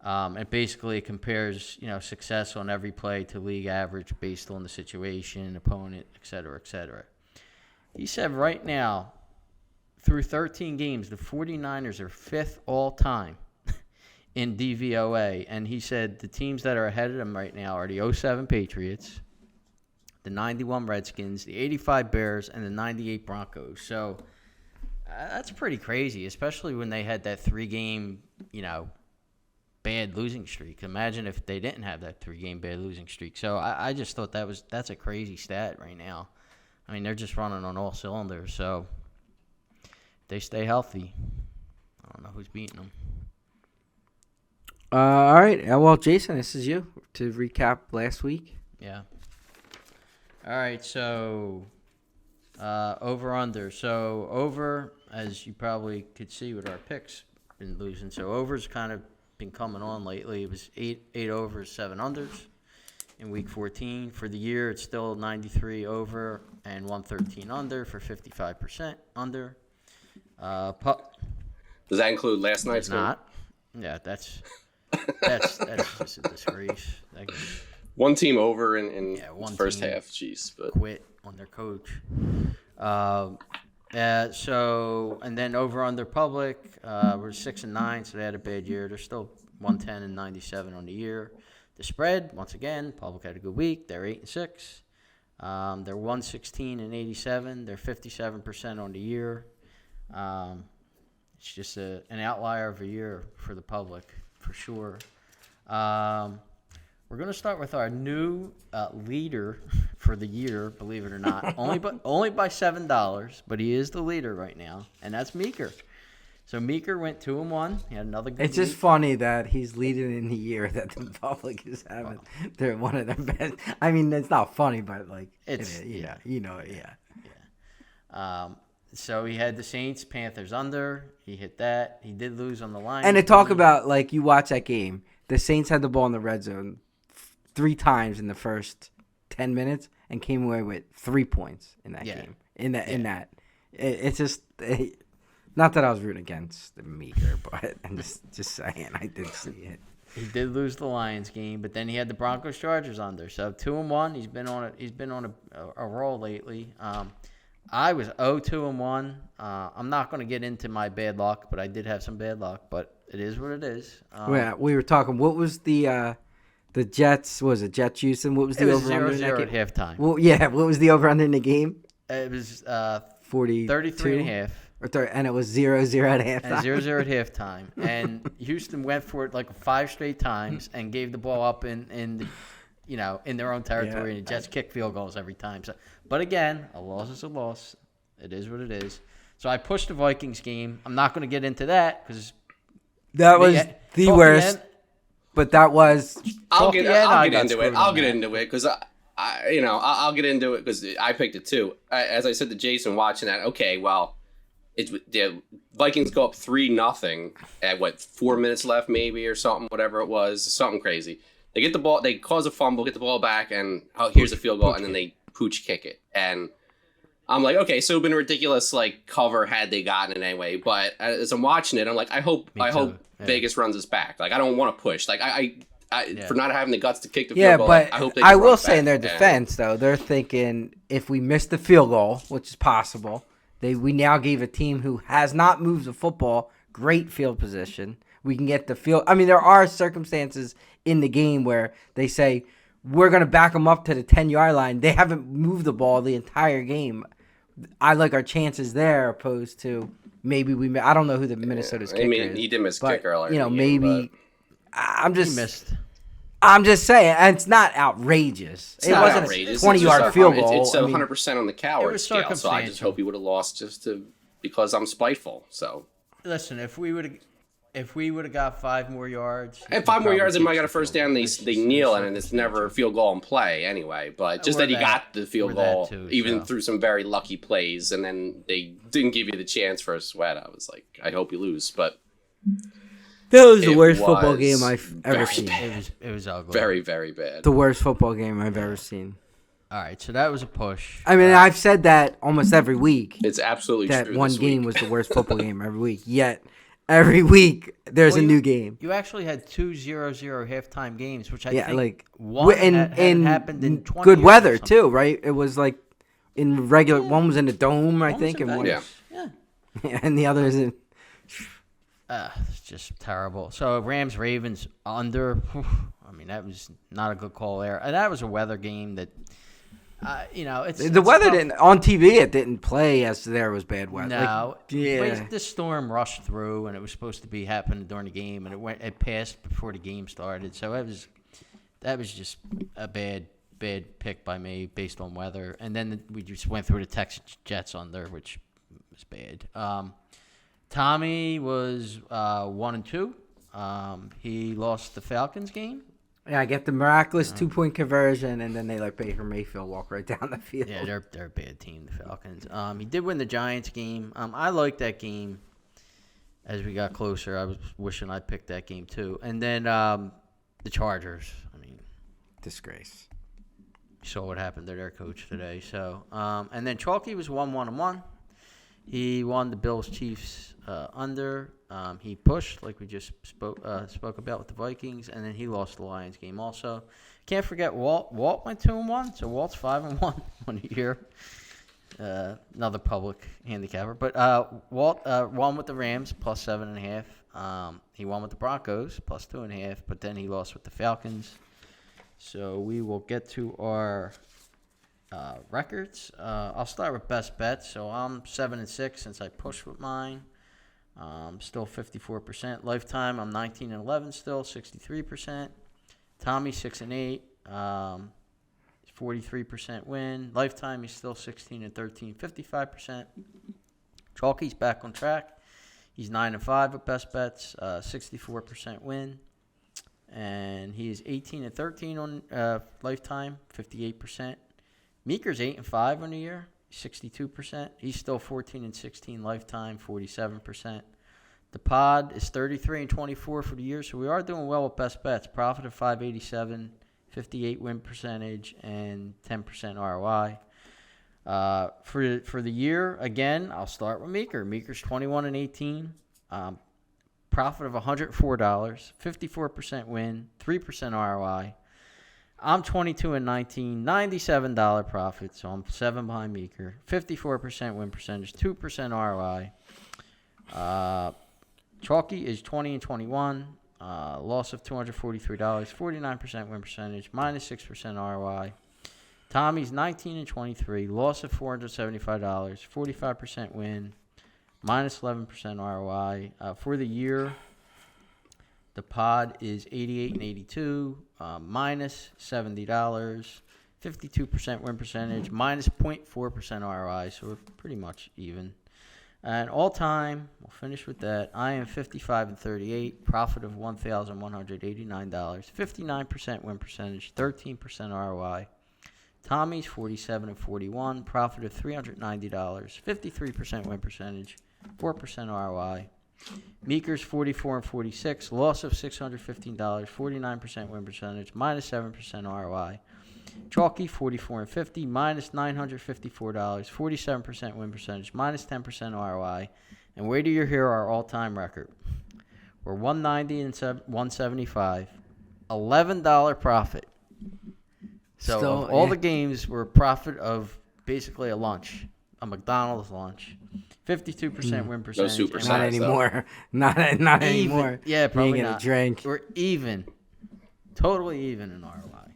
It basically compares, success on every play to league average based on the situation, opponent, et cetera, et cetera. He said right now, through 13 games, the 49ers are 5th all-time in DVOA. And he said the teams that are ahead of them right now are the 07 Patriots, the 91 Redskins, the 85 Bears, and the 98 Broncos. So that's pretty crazy, especially when they had that 3-game, bad losing streak. Imagine if they didn't have that 3-game bad losing streak. So I just thought that's a crazy stat right now. I mean, they're just running on all cylinders. So if they stay healthy, I don't know who's beating them. All right. Well, Jason, this is you to recap last week. Yeah. All right. So over under. So over, as you probably could see with our picks, been losing. So over's kind of been coming on lately. It was 8 overs, 7 unders in week 14. For the year, it's still 93 over and 113 under for 55% under. Does that include last night's game? Not. Yeah, that's just a disgrace. One team over in one first team half. Jeez, but quit on their coach. So and then over under public, we're 6-9, so they had a bad year. They're still 110 and 97 on the year. The spread, once again, public had a good week. They're 8-6. They're 116 and 87. They're 57% on the year. It's just an outlier of a year for the public, for sure. We're going to start with our new leader for the year, believe it or not. only by $7, but he is the leader right now, and that's Meeker. So Meeker went 2-1. He had another good It's just funny that he's leading in the year that the public is having. They're one of their best. I mean, it's not funny, but like it's yeah. So he had the Saints, Panthers under. He hit that. He did lose on the line. And to talk about, like, you watch that game, the Saints had the ball in the red zone 3 times in the first 10 minutes and came away with 3 points in that game. In that, it's just not that I was rooting against the Meeker, but I'm just saying I did see it. He did lose the Lions game, but then he had the Broncos Chargers under. So 2-1. He's been on a roll lately. I was 0-2-1. I'm not going to get into my bad luck, but I did have some bad luck. But it is what it is. Yeah, we were talking. What was the Jets? What was it Jets Houston? What was the over under 0-0 at halftime. Well, yeah. What was the over under in the game? It was 33 and a half. And it was 0-0 at halftime. And 0-0 at halftime. And Houston went for it like 5 straight times and gave the ball up in their own territory. Yeah. And the Jets kick field goals every time. So, but again, a loss is a loss. It is what it is. So I pushed the Vikings game. I'm not going to get into that because that was the worst. But that was. I'll get into it. I'll get into it because I'll get into it because I picked it too. As I said to Jason, watching that. Okay, well. The Vikings go up 3-0 at 4 minutes left, maybe, or something, whatever it was, something crazy. They get the ball, they cause a fumble, get the ball back, and here's a field goal, and then they pooch kick it. And I'm like, okay, so it'd been a ridiculous cover had they gotten it anyway. But as I'm watching it, I'm like, I hope Vegas runs us back. I don't want to push. For not having the guts to kick the field goal. But I hope they I will say back. in their defense, though, they're thinking if we miss the field goal, which is possible. We now gave a team who has not moved the football great field position. We can get the field. I mean, there are circumstances in the game where they say, we're going to back them up to the 10-yard line. They haven't moved the ball the entire game. I like our chances there opposed to maybe I don't know who the Minnesota's kicker is. He did miss a kick earlier. Maybe. He missed. I'm just saying, and it's not outrageous. It wasn't outrageous. a 20-yard field goal. It's 100% on the coward scale, so I just circumstantial. hope he would have lost because I'm spiteful. So Listen, if we would have got 5 more yards, and 5 more yards, they might got a first down. They kneel and it's never a field goal in play anyway. But just that he got the field goal, even through some very lucky plays, and then they didn't give you the chance for a sweat. I was like, I hope you lose, but. That was the worst football game I've ever seen. It was ugly. Very, very bad. The worst football game I've ever seen. All right, so that was a push. I mean, I've said that almost every week. It's absolutely that true. One game was the worst football game every week. Yet, every week, there's a new game. You actually had 2 0-0 halftime games, which I think hadn't happened in 20 good years weather, too, right? It was in regular, one was in the dome, I think. And and the other is in. It's just terrible. So Rams-Ravens under. I mean, that was not a good call there. And that was a weather game that, it's the weather tough. didn't on TV. It didn't play as there was bad weather. No, this storm rushed through, and it was supposed to be happening during the game, and it passed before the game started. So that was just a bad pick by me based on weather. And then we just went through the Texans Jets under, which was bad. Tommy was 1-2. He lost the Falcons game. Yeah, I get the miraculous 2-point conversion, and then they let Baker Mayfield walk right down the field. Yeah, they're a bad team, the Falcons. He did win the Giants game. I liked that game. As we got closer, I was wishing I picked that game too. And then the Chargers. I mean, disgrace. You saw what happened to their coach today. So, and then Chalky was 1-1. He won the Bills-Chiefs under. He pushed, like we just spoke about with the Vikings, and then he lost the Lions game also. Can't forget Walt. Walt went 2-1, so Walt's 5-1 on the year. Another public handicapper. But Walt won with the Rams, plus 7.5. He won with the Broncos, plus 2.5, but then he lost with the Falcons. So we will get to our records. I'll start with best bets. So I'm 7-6 since I pushed with mine. Still 54%. Lifetime, I'm 19-11 still, 63%. Tommy 6-8, 43% win. Lifetime, he's still 16-13, 55%. Chalky's back on track. He's 9-5 with best bets, 64% win. And he is 18-13 on lifetime, 58%. Meeker's 8-5 on the year, 62%. He's still 14-16 lifetime, 47%. The pod is 33-24 for the year, so we are doing well with best bets. Profit of 587, 58 win percentage, and 10% ROI. For the year, again, I'll start with Meeker. Meeker's 21-18. profit of $104, 54% win, 3% ROI. I'm 22-19, $97 profit, so I'm 7 behind Meeker. 54% win percentage, 2% ROI. Chalky is 20-21, loss of $243, 49% win percentage, minus 6% ROI. Tommy's 19-23, loss of $475, 45% win, minus 11% ROI. For the year, the pod is 88-82, minus $70, 52% win percentage, minus 0.4% ROI, so we're pretty much even. And all time, we'll finish with that. I am 55-38, profit of $1,189, 59% win percentage, 13% ROI. Tommy's 47-41, profit of $390, 53% win percentage, 4% ROI. Meeker's 44-46, loss of $615, 49% win percentage, minus 7% ROI. Chalky 44-50, minus $954, 47% win percentage, minus 10% ROI. And wait till you hear our all-time record. We're 190 and 175, $11 profit. So Still, of all the games, we're a profit of basically a lunch, a McDonald's lunch. 52% win percentage. super and size, Not though. anymore. Not even, anymore. Yeah, You probably ain't gonna not. drink. We're even. Totally even in ROI.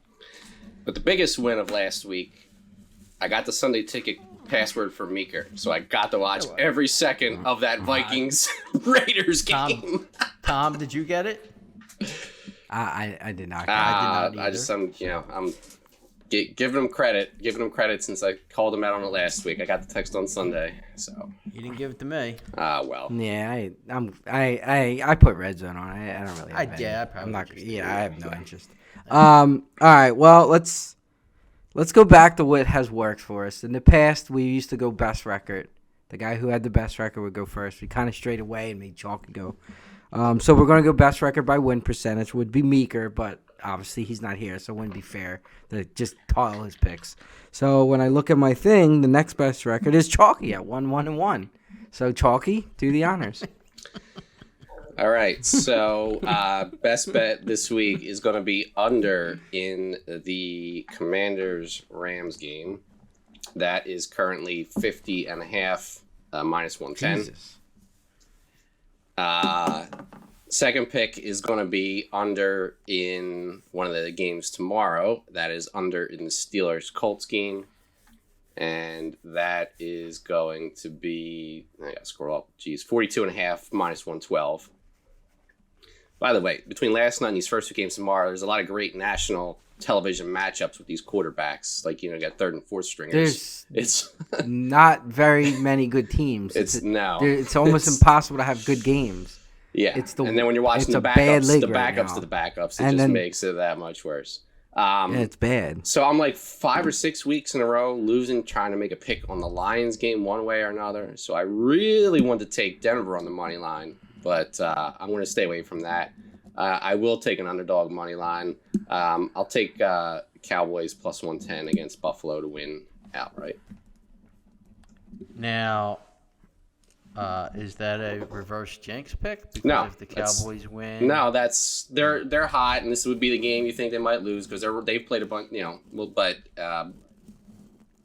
But the biggest win of last week, I got the Sunday ticket password for Meeker, so I got to watch every second of that Vikings Raiders game. Tom, did you get it? I did not. I did not either. I'm giving them credit since I called them out on it last week. I got the text on Sunday, so. You didn't give it to me. Well. Yeah, I put red zone on. I don't really. Have any. I probably I'm not. just Yeah, I have no interest. All right. Well, let's go back to what has worked for us. In the past, we used to go best record. The guy who had the best record would go first. We kind of strayed away and made Chalky go. So we're going to go best record by win percentage. Would be Meeker, but obviously he's not here, so it wouldn't be fair to just tile his picks. So when I look at my thing, the next best record is Chalky at 1-1-1. So Chalky, do the honors. All right, so best bet this week is going to be under in the Commanders-Rams game. That is currently 50.5, minus 110. Jesus. Second pick is going to be under in one of the games tomorrow. That is under in the Steelers-Colts game. And that is going to be, I got to scroll up, 42.5, minus 112. By the way, between last night and these first two games tomorrow, there's a lot of great national television matchups with these quarterbacks. Like, you got third and fourth stringers. It's not very many good teams. It's almost impossible to have good games. Yeah, and then when you're watching the backups to the backups, it just makes it that much worse. It's bad. So I'm like 5 or 6 weeks in a row losing, trying to make a pick on the Lions game one way or another. So I really want to take Denver on the money line, but I'm going to stay away from that. I will take an underdog money line. I'll take Cowboys plus 110 against Buffalo to win outright. Now, is that a reverse jinx pick? Because No, if the Cowboys win, no, they're hot, and this would be the game you think they might lose because they've played a bunch, But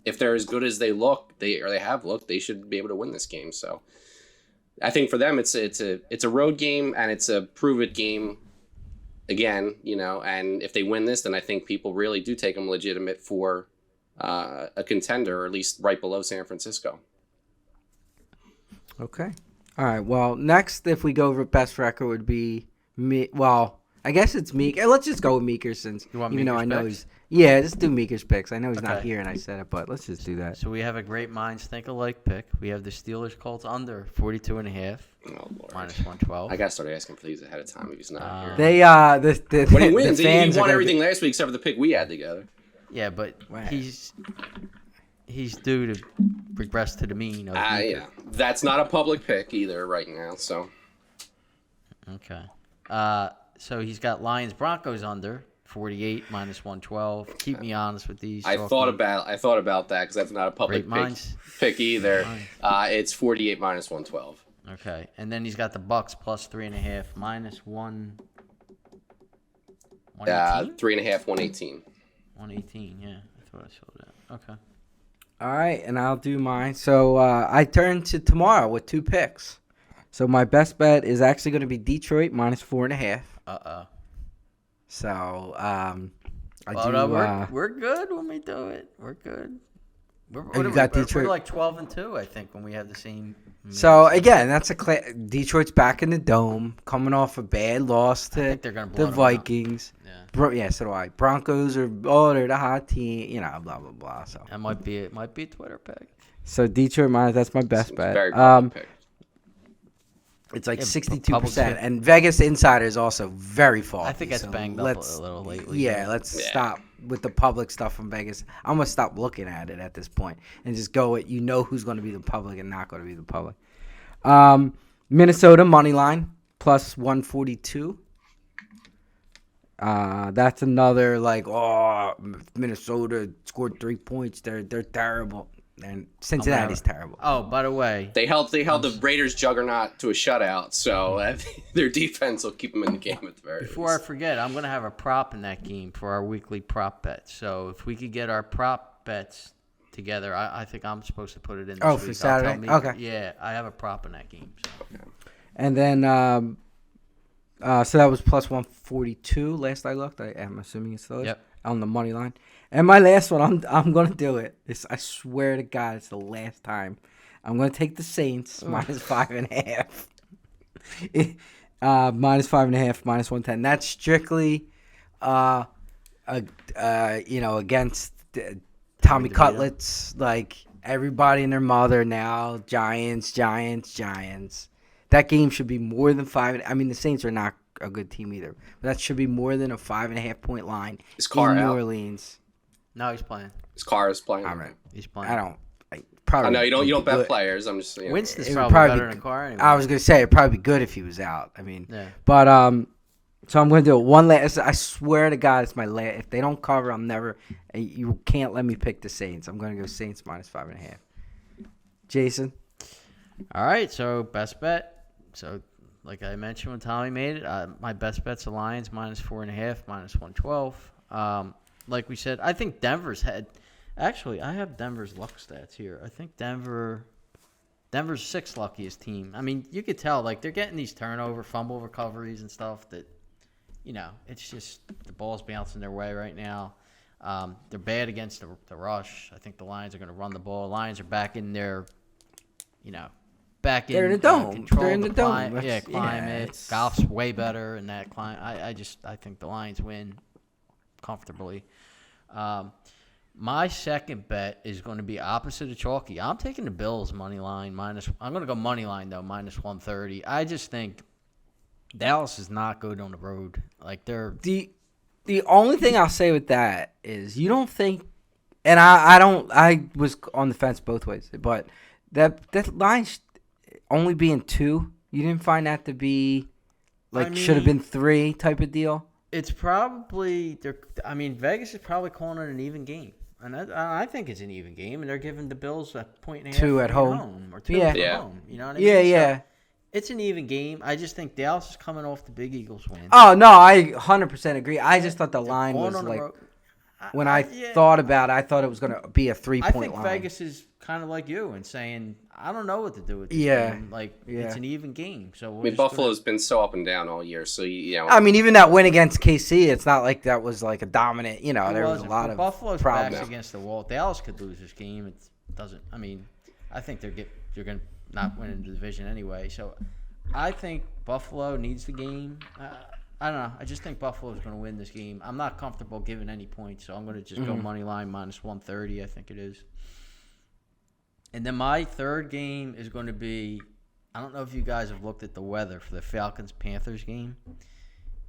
if they're as good as they look, they have looked, they should be able to win this game. So I think for them, it's a road game and it's a prove it game. Again, and if they win this, then I think people really do take them legitimate for a contender, or at least right below San Francisco. Okay. All right. Well, next, if we go over best record, would be me. Well, I guess it's Meeker. Let's just go with Meeker since even though I know picks? just do Meeker's picks. I know he's not here, and I said it, but let's just do that. So we have a great minds think alike pick. We have the Steelers Colts under 42.5, Oh Lord, minus 112. I gotta start asking please ahead of time if he's not here. They When he wins, the he fans won are everything last week except for the pick we had together. Yeah, but Right. he's due to regress to the mean. Of Yeah, that's not a public pick either right now. So Okay. So he's got Lions Broncos under 48 minus 112. Keep me honest with these. I thought about that because that's not a public Great minds. pick either. Nice. It's 48 minus 112. Okay, and then he's got the Bucks plus 3.5, minus 118? 3.5, 118. 118, yeah. That's what I saw that. Okay. All right, and I'll do mine. So I turn to tomorrow with 2 picks. So my best bet is actually going to be Detroit minus 4.5. Uh-oh. So we're good when we do it. We're good. You got Detroit. We're like 12-2, I think, when we have the same. So again, that's Detroit's back in the dome, coming off a bad loss to think they're gonna blow the them out. Vikings. Yeah. Yeah, so do I. Broncos they're the hot team, blah blah blah. So That might be a Twitter pick. So Detroit minus, that's my best bet. Very public pick. It's like Yeah, 62%, and Vegas Insider is also very faulty. I think that's so banged up a little lately. Yeah, let's stop with the public stuff from Vegas. I'm gonna stop looking at it at this point and just go with who's going to be the public and not going to be the public. Minnesota money line plus 142. That's another Minnesota scored 3 points. They're terrible. And Cincinnati's terrible. Oh, by the way, They held the Raiders juggernaut to a shutout, so their defense will keep them in the game at the very before I least. forget, I'm going to have a prop in that game for our weekly prop bets. So if we could get our prop bets together, I think I'm supposed to put it in this week. For Saturday? Okay. Yeah, I have a prop in that game. So. And then, so that was plus 142 last I looked. I'm assuming it still is. Yep. On the money line. And my last one, I'm going to do it. I swear to God, it's the last time. I'm going to take the Saints minus 5.5. Minus 5.5, minus 110. That's strictly, against Tommy Cutlets. Like, everybody and their mother now. Giants. That game should be more than 5. I mean, the Saints are not a good team either. But that should be more than a 5.5 point line Is Carr in New out? Orleans. No, he's playing. His car is playing. All right. He's playing. I don't. Probably. I know you don't bet good. players. I'm just Winston's It would probably probably better be- than Carr anyway. I was gonna say it'd probably be good if he was out. I mean, Yeah. but so I'm gonna do it one last. I swear to God, it's my last. If they don't cover, I'm never. You can't let me pick the Saints. I'm gonna go Saints minus 5.5. Jason. All right, so best bet. So, like I mentioned when Tommy made it, my best bet's the Lions minus 4.5, minus 112. Like we said, I think Denver's had. Actually, I have Denver's luck stats here. I think Denver's 6th luckiest team. I mean, you could tell they're getting these fumble recoveries and stuff that, it's just the ball's bouncing their way right now. They're bad against the rush. I think the Lions are going to run the ball. Lions are back in their, They're in the dome. Control They're in of the dome. climate. It's- Golf's way better in that climate. I think the Lions win comfortably. My second bet is going to be opposite of chalky. I'm taking the Bills money line minus. I'm going to go money line though minus 130. I just think Dallas is not good on the road. Like they're The only thing I'll say with that is you don't think, and I don't. I was on the fence both ways, but that line only being 2, you didn't find that to be should have been 3 type of deal. It's probably Vegas is probably calling it an even game, and I think it's an even game, and they're giving the Bills a 1.5 2 at home. or 2 Yeah. at home. You know what I mean? Yeah. So it's an even game. I just think Dallas is coming off the big Eagles win. Oh no, I 100% agree. I just thought the line Going was on the road. when I thought about it, I thought it was going to be a 3-point I think line. Vegas is kind of like you and saying, I don't know what to do with this Yeah. game. It's an even game. So I mean, Buffalo's been so up and down all year, so I mean, even that win against KC, it's not like that was like a dominant. There was a lot of Buffalo's problems. backs against the wall. Dallas could lose this game. It doesn't. I mean, I think they're going to not win in the division anyway. So I think Buffalo needs the game. I don't know. I just think Buffalo is going to win this game. I'm not comfortable giving any points, so I'm going to just go money line minus 130. I think it is. And then my third game is going to be, I don't know if you guys have looked at the weather for the Falcons-Panthers game.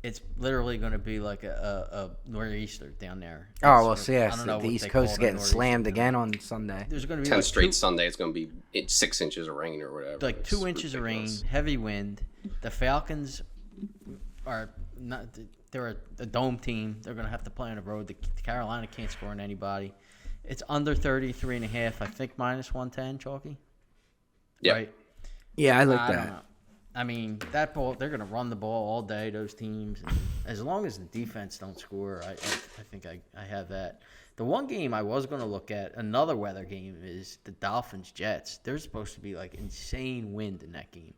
It's literally going to be like a nor'easter down there. Oh, well, I don't know the what East they call Coast is it, a getting nor'easter slammed down again there. on Sunday. There's going to be 10 like straight Sunday. It's going to be 6 inches of rain or whatever. like 2 It's inches ridiculous. of rain, heavy wind. The Falcons are not. They're a dome team. They're going to have to play on the road. The Carolina can't score on anybody. It's under 33.5. I think minus 110, Chalky. Yep. Right. Yeah, I like I don't that. know. I mean, that ball, they're going to run the ball all day, those teams. And as long as the defense don't score, I think I have that. The one game I was going to look at, another weather game, is the Dolphins-Jets. There's supposed to be, like, insane wind in that game.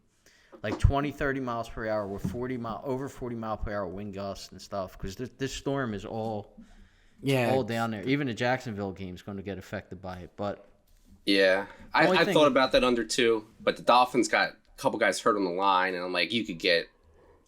Like 20, 30 miles per hour with over 40 mile per hour wind gusts and stuff. Because this storm is all down there. Even the Jacksonville game is going to get affected by it. But Yeah, Only I thing- thought about that under too, but the Dolphins got a couple guys hurt on the line, and I'm like, you could get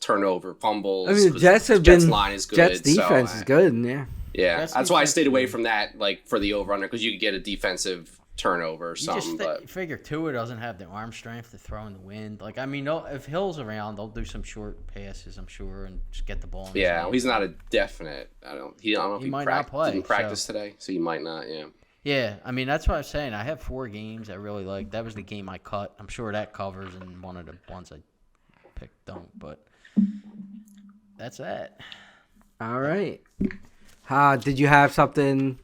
turnover, fumbles. I mean, the 'cause Jets have Jets been. line is good. Jets defense so, is good, yeah. Yeah, Jets that's why I defense stayed away is good. from that, like for the over under, because you could get a defensive turnover or you something. just But figure Tua doesn't have the arm strength to throw in the wind. Like, I mean, if Hill's around, they'll do some short passes, I'm sure, and just get the ball in his yeah, hands. he's not a definite. I don't know if He he might not play, didn't practice so- today, so he might not. Yeah. Yeah, I mean, that's what I'm saying. I have 4 games I really like. That was the game I cut. I'm sure that covers, and one of the ones I picked don't. But that's that. All right. Did you have something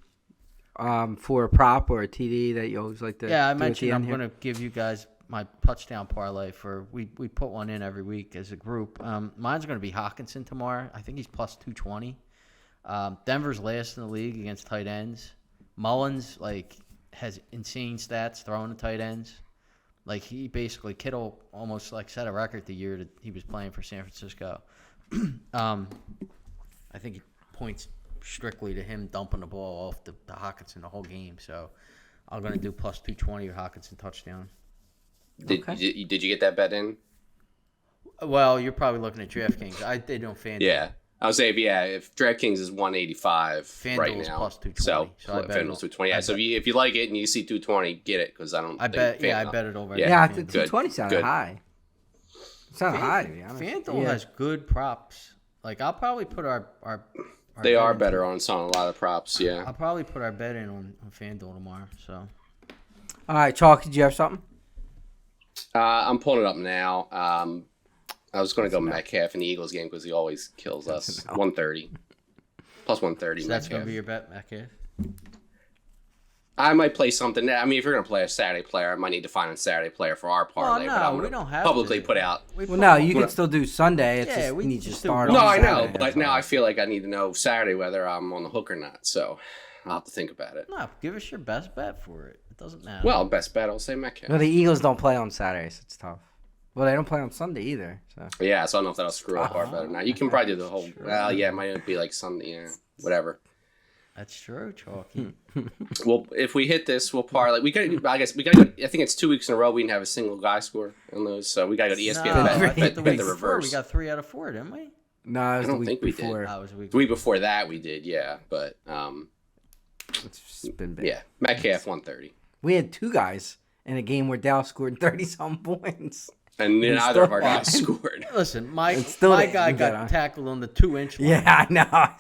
for a prop or a TD that you always like to? Yeah, I do at mentioned the I'm end here? going to give you guys my touchdown parlay for we put one in every week as a group. Mine's going to be Hawkinson tomorrow. I think he's plus 220. Denver's last in the league against tight ends. Mullins has insane stats throwing to tight ends. Like he basically Kittle almost set a record the year that he was playing for San Francisco. I think it points strictly to him dumping the ball off the Hawkinson the whole game. So I'm going to do plus 220 or Hawkinson touchdown. Did you get that bet in? Well, you're probably looking at DraftKings. They don't FanDuel. Yeah. I would say if DraftKings is 185 right FanDuel's now, plus 220. so I bet FanDuel's 220. Yeah, so if you like it and you see 220, get it because I don't. I think bet. Yeah, I FanDuel- bet it over. Yeah. Yeah, I FanDuel. think Good. 220 sounded Good. high. It sounded high, to be honest. FanDuel Yeah. has good props. I'll probably put our They bet are in better on a lot of props. Yeah. I'll probably put our bet in on FanDuel tomorrow. So All right, Chalk, did you have something? I'm pulling it up now. I was going to go Metcalf in the Eagles game because he always kills us. 130 plus 130. so that's going to Metcalf. be your bet, Metcalf. I might play something. I mean, if you're going to play a Saturday player, I might need to find a Saturday player for our parlay. no, but I'm we gonna don't have publicly to. put out. Well, no, you can still do Sunday. It's Yeah, just we needs to just do start one on No, I know, Saturday. but now I feel like I need to know Saturday whether I'm on the hook or not. So I'll have to think about it. No, give us your best bet for it. It doesn't matter. Well, best bet, I'll say Metcalf. No, the Eagles don't play on Saturdays. It's tough. Well, they don't play on Sunday either. So Yeah, so I don't know if that'll screw up our bet or not. You can probably do the whole. Well, yeah, it might be like Sunday. Yeah, whatever. that's true, Chalky. Well, if we hit this, we'll parlay. We got. I guess we got. I think it's 2 weeks in a row we didn't have a single guy score on those. So we got to go to ESPN. No, bet, I bet, think the bet week the before reverse. we got 3 out of 4, didn't we? no, it was I the don't week think we did. before. That was a week. The week before that we did. Yeah, but It's been big. yeah, Metcalf 130, We had 2 guys in a game where Dallas scored 30-some points. and neither of our guys scored. Listen, my still my didn't guy get got on. tackled on the 2-inch line. Yeah,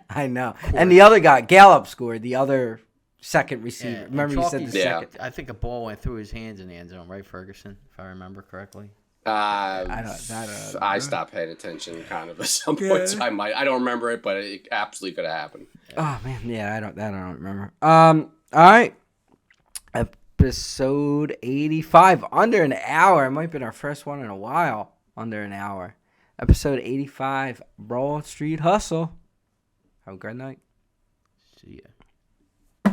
I know. And the other guy, Gallup, scored. The other second receiver. Yeah, and Remember you said Chalky- the Yeah. second. I think a ball went through his hands in the end zone, right, Ferguson? If I remember correctly. I stopped paying attention kind of at some point. So I don't remember it, but it absolutely could have happened. Oh man, yeah, I don't remember. All right. Episode 85, under an hour. It might have been our first one in a while, under an hour. Episode 85, Broad Street Hustle. Have a great night. See ya.